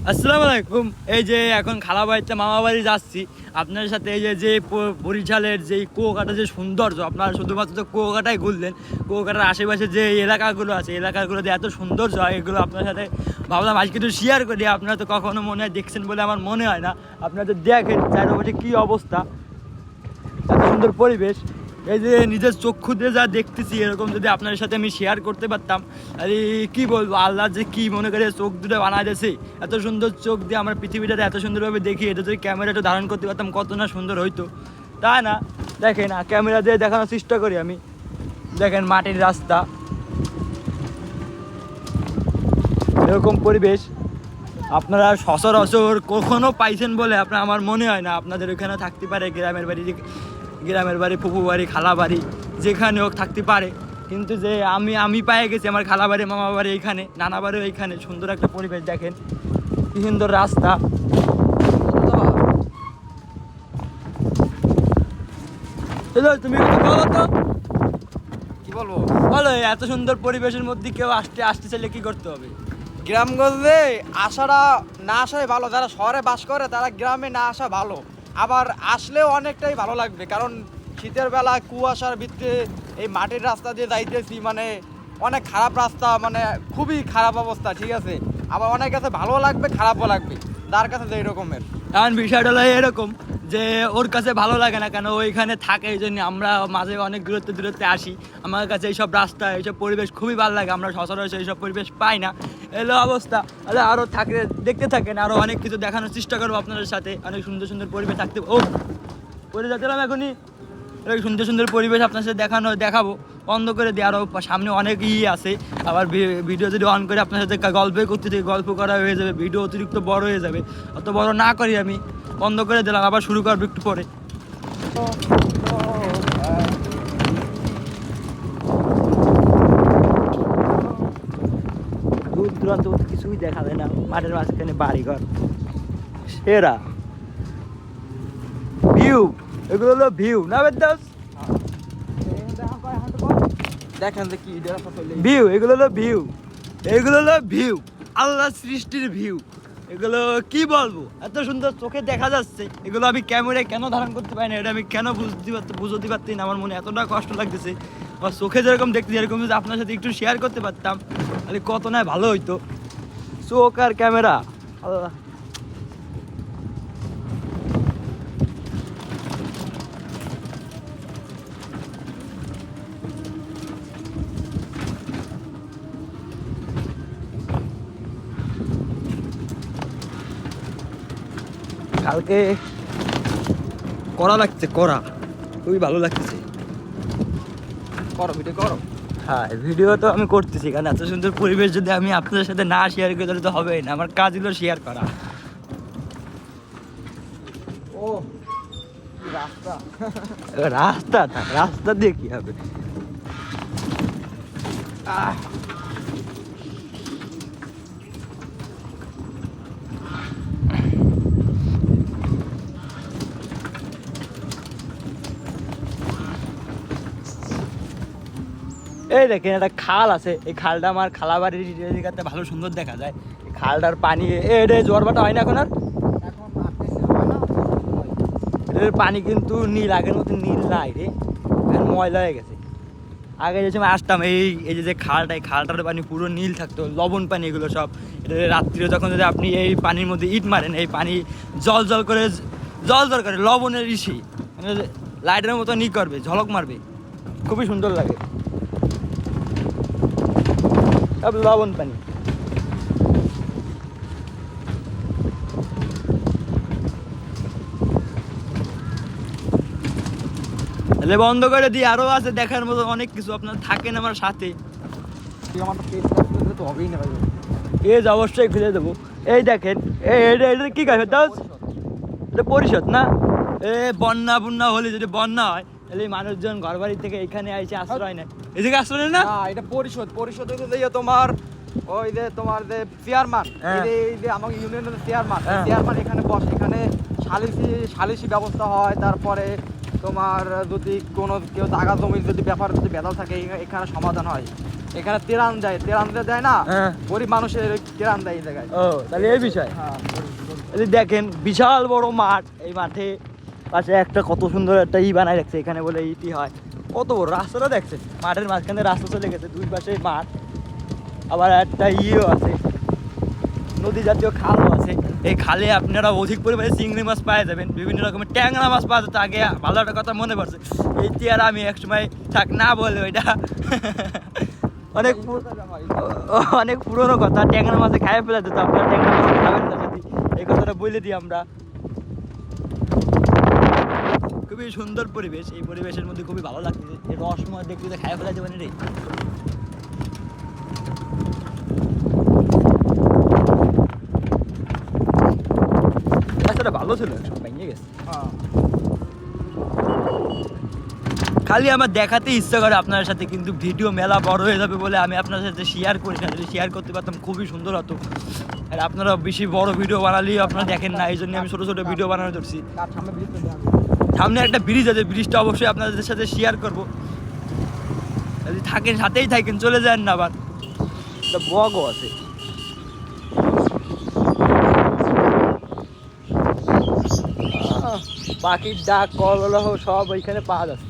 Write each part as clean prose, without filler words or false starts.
আসসালামু আলাইকুম। এই যে এখন খালা বাড়িতে মামা বাড়ি যাচ্ছি আপনার সাথে। এই যে যে বরিশালের যে কুয়াকাটা যে সৌন্দর্য, আপনারা শুধুমাত্র তো কুয়াকাটাই ঘুরলেন, কুয়াকাটার আশেপাশে যে এলাকাগুলো আছে এলাকাগুলো যে এত সৌন্দর্য হয়, এগুলো আপনার সাথে ভাবলাম আজকে একটু শেয়ার করি। আপনারা তো কখনো মনে হয় দেখছেন বলে আমার মনে হয় না। আপনারা তো দেখেন চারপাশে কী অবস্থা, এত সুন্দর পরিবেশ। এই যে নিজের চক্ষু দিয়ে যা দেখতেছি, এরকম যদি আপনার সাথে আমি শেয়ার করতে পারতাম, আরে কি বলবো, আল্লাহ যে কি মনে করে চোখ দুটো বানায় দিয়েছে, এত সুন্দর চোখ দিয়ে আমরা পৃথিবীটাতে এত সুন্দরভাবে দেখি। এটা যদি ক্যামেরাটা ধারণ করতে পারতাম কত না সুন্দর হইতো, তাই না? দেখেন না, ক্যামেরা দিয়ে দেখানোর চেষ্টা করি আমি। দেখেন মাটির রাস্তা, এরকম পরিবেশ আপনারা সচরাচর কখনো পাইছেন বলে আপনার আমার মনে হয় না। আপনাদের ওখানে থাকতে পারে গ্রামের বাড়ি, ফুপু বাড়ি, খালা বাড়ি, যেখানে হোক থাকতে পারে, কিন্তু যে আমি পায়ে গেছি আমার খালা বাড়ি, মামা বাড়ি এইখানে, নানা বাড়িও এইখানে। সুন্দর একটা পরিবেশ, দেখেন কি সুন্দর রাস্তা। তুমি বলো তো, কি বলবো? বলো এত সুন্দর পরিবেশের মধ্যে কেউ আসতে চাইলে কি করতে হবে? গ্রামগঞ্জে আসাটা না আসাই ভালো। যারা শহরে বাস করে তারা গ্রামে না আসা ভালো। আবার আসলেও অনেকটাই ভালো লাগবে, কারণ শীতের বেলা কুয়াশার ভিতরে এই মাটির রাস্তা দিয়ে যাইতেছি, মানে অনেক খারাপ রাস্তা, মানে খুবই খারাপ অবস্থা, ঠিক আছে। আবার অনেক কাছে ভালো লাগবে, খারাপও লাগবে, যার কাছে যে রকমের। এখন বিষয়টা হলো এরকম যে ওর কাছে ভালো লাগে না কেন, ওইখানে থাকে, এই জন্য আমরা মাঝে অনেক দূরত্বে আসি। আমার কাছে এইসব রাস্তা, এইসব পরিবেশ খুবই ভালো লাগে। আমরা সচরাচর এইসব পরিবেশ পাই না, এলো অবস্থা। তাহলে আরও থাকলে দেখতে থাকেন, আরও অনেক কিছু দেখানোর চেষ্টা করবো আপনাদের সাথে। অনেক সুন্দর সুন্দর পরিবেশ থাকতে পরে যাচ্ছিলাম এখনই, সুন্দর সুন্দর পরিবেশ আপনার সাথে দেখাবো। বন্ধ করে দিয়ে আরও সামনে অনেক আছে। আবার ভিডিও যদি অন করে আপনার সাথে গল্পই করতে থাকি, গল্প করা হয়ে যাবে, ভিডিও অতিরিক্ত বড় হয়ে যাবে। অত বড় না করি, আমি বন্ধ করে দিলাম, আবার শুরু করবো একটু পরে। দূর দূরান্ত কিছুই দেখা যায় না, মাঠের মাঝখানে বাড়িঘর, সেরা ভিউ। এগুলো হলো ভিউ না বেদাস, দেখেন যে কি ভিউ, এগুলো হলো ভিউ, এগুলো হলো ভিউ, আল্লাহ সৃষ্টির ভিউ। এগুলো কি বলবো, এত সুন্দর চোখে দেখা যাচ্ছে। এগুলো আমি ক্যামেরায় কেন ধারণ করতে পারি না, এটা আমি কেন বুঝতে পারছি না। আমার মনে এতটা কষ্ট লাগতেছে, আমার চোখে যেরকম দেখতে, এরকম যদি আপনার সাথে একটু শেয়ার করতে পারতাম তাহলে কত না ভালো হইতো। চোখ আর ক্যামেরা, আল্লাহ। কালকে করা লাগছে, করা খুবই ভালো লাগতেছে। করো ভিডিও করো। হ্যাঁ, ভিডিও তো আমি করতেছি, কারণ এত সুন্দর পরিবেশ যদি আমি আপনাদের সাথে না শেয়ার করি তাহলে তো হবেই না। আমার কাজ হলো শেয়ার করা। ও রাস্তা, রাস্তা থাক, রাস্তা দিয়ে কি হবে? এই দেখেন একটা খাল আছে, এই খালটা আমার খালাবাড়ির এদিকে ভালো সুন্দর দেখা যায়। এই খালটার পানি, এটা জোয়ার ভাটা হয় না এখন আর। এটার পানি কিন্তু নীল, আগের মতো নীল নাই রে, এখন ময়লা হয়ে গেছে। আগে যে সময় আসতাম এই যে খালটা, এই খালটার পানি পুরো নীল থাকতো, লবণ পানি এগুলো সব। এটা রাত্রিরে যখন যদি আপনি এই পানির মধ্যে ইট মারেন, এই পানি জল করে লবণের ইসি, মানে লাইটের মতো করবে, ঝলক মারবে, খুবই সুন্দর লাগে। সব লবণ পানি। তাহলে বন্ধ করে দিই, আরো আছে দেখার মতো অনেক কিছু। আপনার থাকেন আমার সাথে, আমার তো হবেই না ভাই। পেজ অবশ্যই খুলে দেবো। এই দেখেন, এটা কি কাজ দাস, এটা পরিষদ না? বন্যা হলে, যদি বন্যা হয় তাহলে মানুষজন ঘর বাড়ি থেকে এখানে এসে আশ্রয় নেয়। এদিকে আশ্রয় নেয় না, এটা পরিষদ তোমার ওই যে তোমার যে চেয়ারম্যান, এই যে আমাকে ইউনিয়নের চেয়ারম্যান এখানে বসে, এখানে সালিসি ব্যবস্থা হয়। তারপরে তোমার যদি কোনো কেউ জায়গা জমির যদি ব্যাপার যদি বেদাল থাকে, এখানে সমাধান হয়। এখানে তেরান দেয় না, হ্যাঁ। গরিব মানুষের তেরান দেয় এই জায়গায়। ও তাহলে এই বিষয়। হ্যাঁ, এই যে দেখেন বিশাল বড় মাঠ, এই মাঠে পাশে একটা কত সুন্দর একটা বানায় রাখছে, এখানে বলে ইটি হয়। কত বড় রাস্তাটা দেখছেন, মাঠের মাঝখানে রাস্তা চলে গেছে, দুই পাশে মাঠ, আবার একটা আছে, নদী জাতীয় খালও আছে। এই খালে আপনারা অধিক পরিমাণে চিংড়ি মাছ পাওয়া যাবেন, বিভিন্ন রকমের ট্যাংরা মাছ পাওয়া যেত। আগে ভালো একটা কথা মনে পড়ছে, এই তিয়ার আমি একসময় থাক না বলে ওইটা অনেক পুরনো কথা, ট্যাংরা মাছে খাইয়ে ফেলা যেত। আপনারা ট্যাংরা মাছ খাবেন না যদি, এই কথাটা বলে দিই আমরা। খুবই সুন্দর পরিবেশ, এই পরিবেশের মধ্যে খুবই ভালো লাগছে। এই রসময় দেখতে খাইয়ে ফেলা যাবে না রে। রাস্তাটা ভালো ছিল, ভেঙে গেছে। হ্যাঁ। খালি আমার দেখাতে ইচ্ছা করে আপনার সাথে, কিন্তু ভিডিও মেলা বড় হয়ে যাবে বলে আমি আপনার সাথে শেয়ার করি না। যদি শেয়ার করতে পারতাম খুবই সুন্দর হতো। আর আপনারা বেশি বড় ভিডিও বানালেই আপনারা দেখেন না, এই জন্য আমি ছোটো ছোটো ভিডিও বানানো ধরছি। তার সামনে ব্রিজ তো দেয়া। সামনে একটা ব্রিজ আছে, ব্রিজটা অবশ্যই আপনাদের সাথে শেয়ার করবো। যদি থাকেন সাথেই থাকেন, চলে যান না। আবার একটা বগও আছে। পাখির ডাক কলরহ সব ওইখানে পাওয়া যাচ্ছে।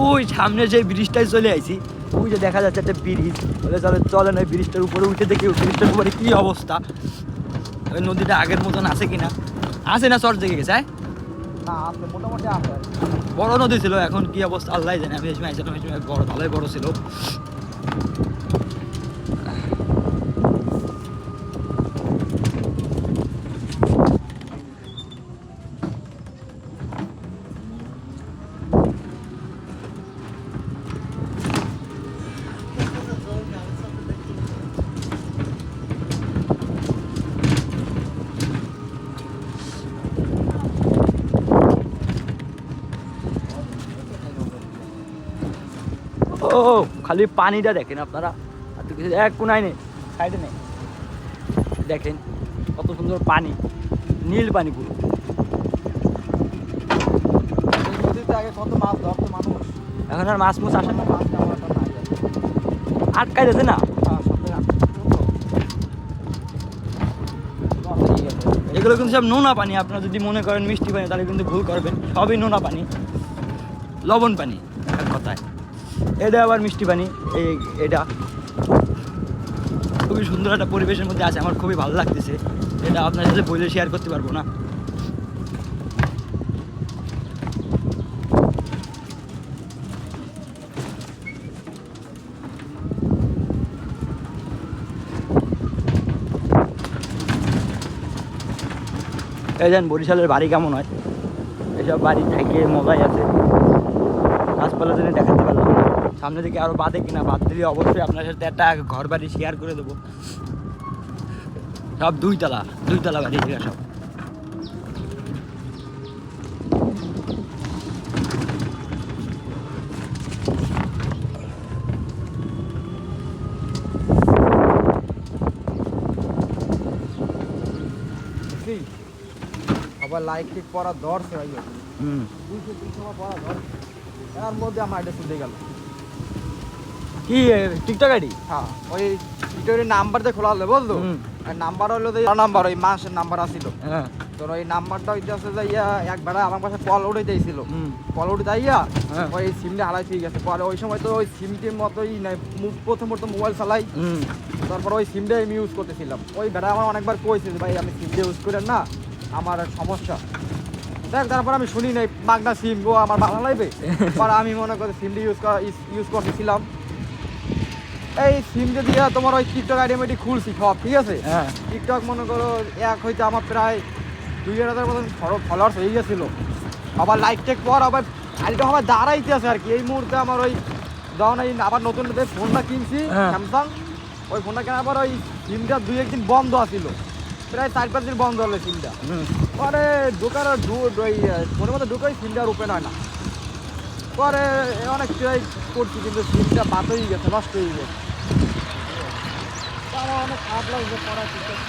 ওই সামনে যে ব্রিজটায় চলে আইছি, ওই যে দেখা যাচ্ছে একটা ব্রিজ, বলে চলেন ওই ব্রিজটার উপরে উঠে দেখি ওই ব্রিজটার উপরে কী অবস্থা। ওই নদীটা আগের মতন আছে কিনা, আছে না চর জেগে গেছে? না, আছে, মোটামুটি আছে। বড় নদী ছিল, এখন কি অবস্থা আল্লাহ জানে। আমি এই সময় আইছিলাম, এই সময় বড়, ভালোই বড় ছিল। ও খালি পানিটা দেখেন আপনারা, আর তো কিছু এক কোনায় নেই, সাইডে নেই। দেখেন কত সুন্দর পানি, নীল পানি পুরো। এই নদীতে আগে কত মাছ ধরতো মানুষ, এখন আর মাছ মুছ আসে না, মাছ তেমন একটা নাই আর। আটকাই যাচ্ছে না। হ্যাঁ, সবটাই আটকে তো। লস হয়ে গেছে। এগুলো কিন্তু সব নোনা পানি। আপনারা যদি মনে করেন মিষ্টি পানি, তাহলে কিন্তু ভুল করবেন। সবই নোনা পানি, লবণ পানি এক কথায়। এটা আবার মিষ্টি পানি। এটা খুবই সুন্দর একটা পরিবেশের মধ্যে আছে, আমার খুবই ভালো লাগতেছে। এটা আপনার সাথে বলে শেয়ার করতে পারবো না। এই যেন বরিশালের বাড়ি কেমন হয়, এসব বাড়ি থেকে মজাই আছে। গাছপালা জন্য দেখাতে পারলাম না, সামনে থেকে আরও বাদে কিনা, বাদ দিলে অবশ্যই আপনার সাথে একটা ঘর বাড়ি শেয়ার করে দেবো। সব দুইতলা বাড়ি এগুলো সব। আবার লাইক টিক পড়া ধরছে ভাই, 200-300 পড়া ধরছে। এর মধ্যে আমার এটা শুধু গেল। কি টিকটক আইডি? হ্যাঁ, ওই টিকটকের নাম্বার দিয়ে খোলা হলো, বুঝলো? আর নাম্বার হলো যে নাম্বার, ওই মাসের নাম্বার আসছিল। হ্যাঁ, তোর ওই নাম্বারটা হইতেছে যে এক বেড়া আমার পাশে কল উঠে দিয়েছিল, কল উঠে যাইয়া হ্যাঁ। ওই সিমটা হারাই ঠিক আছে। পরে ওই সময় তো ওই সিমটির মতোই নাই, প্রথমত মোবাইল চালাই, তারপর ওই সিমটা আমি ইউজ করতেছিলাম। ওই বেড়া আমার অনেকবার কইছে যে ভাই আমি সিমটা ইউজ করেন না, আমার সমস্যা। দেখ, তারপর আমি শুনি নাই মাগনা সিম গো আমার ভালো লাগবে। পরে আমি মনে করি সিমটা ইউজ করতেছিলাম। এই সিমটা দিয়ে তোমার ওই টিকটক আইডি খুলছি সব, ঠিক আছে? হ্যাঁ। টিকটক মনে করো এক হইতে আমার প্রায় 2000 মতন ফলোয়ার্স হয়ে গেছিলো। আবার লাইক টেক পর আবার আইডিটা আমার দাঁড়াইতে আছে আর কি। এই মুহূর্তে আমার ওই যখন এই আবার নতুন ফোনটা কিনছি স্যামসাং, ওই ফোনটা কেনার পর ওই সিমটা 2-1 দিন বন্ধ আছিল, প্রায় 4-5 দিন বন্ধ হলো সিমটা। পরে ঢোকার ওই ফোনের মধ্যে ঢুকে সিমটা আর ওপেন হয় না। পরে অনেক ট্রাই করছি, কিন্তু সিমটা বাদ হয়ে গেছে, নষ্ট হয়ে গেছে। আমার অনেক খারাপ লাগছে পড়া টিকটক।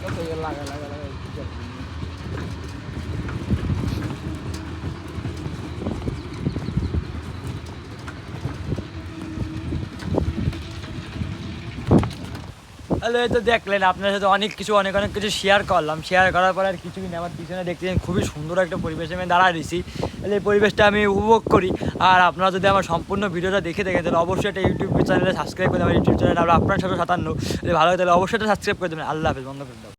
কত লাগা লাগা লাগা তাহলে এই তো দেখলেন আপনার সাথে অনেক কিছু অনেক কিছু শেয়ার করলাম, শেয়ার করার পর আর কিছুই নেই। আমার পিছনে দেখতেছেন খুবই সুন্দর একটা পরিবেশে আমি দাঁড়ায় রয়েছি। তাহলে এই পরিবেশটা আমি উপভোগ করি। আর আপনারা যদি আমার সম্পূর্ণ ভিডিওটা দেখে থাকেন তাহলে অবশ্যই একটা ইউটিউব চ্যানেলে সাবস্ক্রাইব করে দেবেন। ইউটিউব চ্যানেল আপনার 757, যদি ভালো হয় তাহলে অবশ্যই এটা সাবস্ক্রাইব করে দেবেন। আল্লাহ হাফেজ, বন্ধ করে দাও।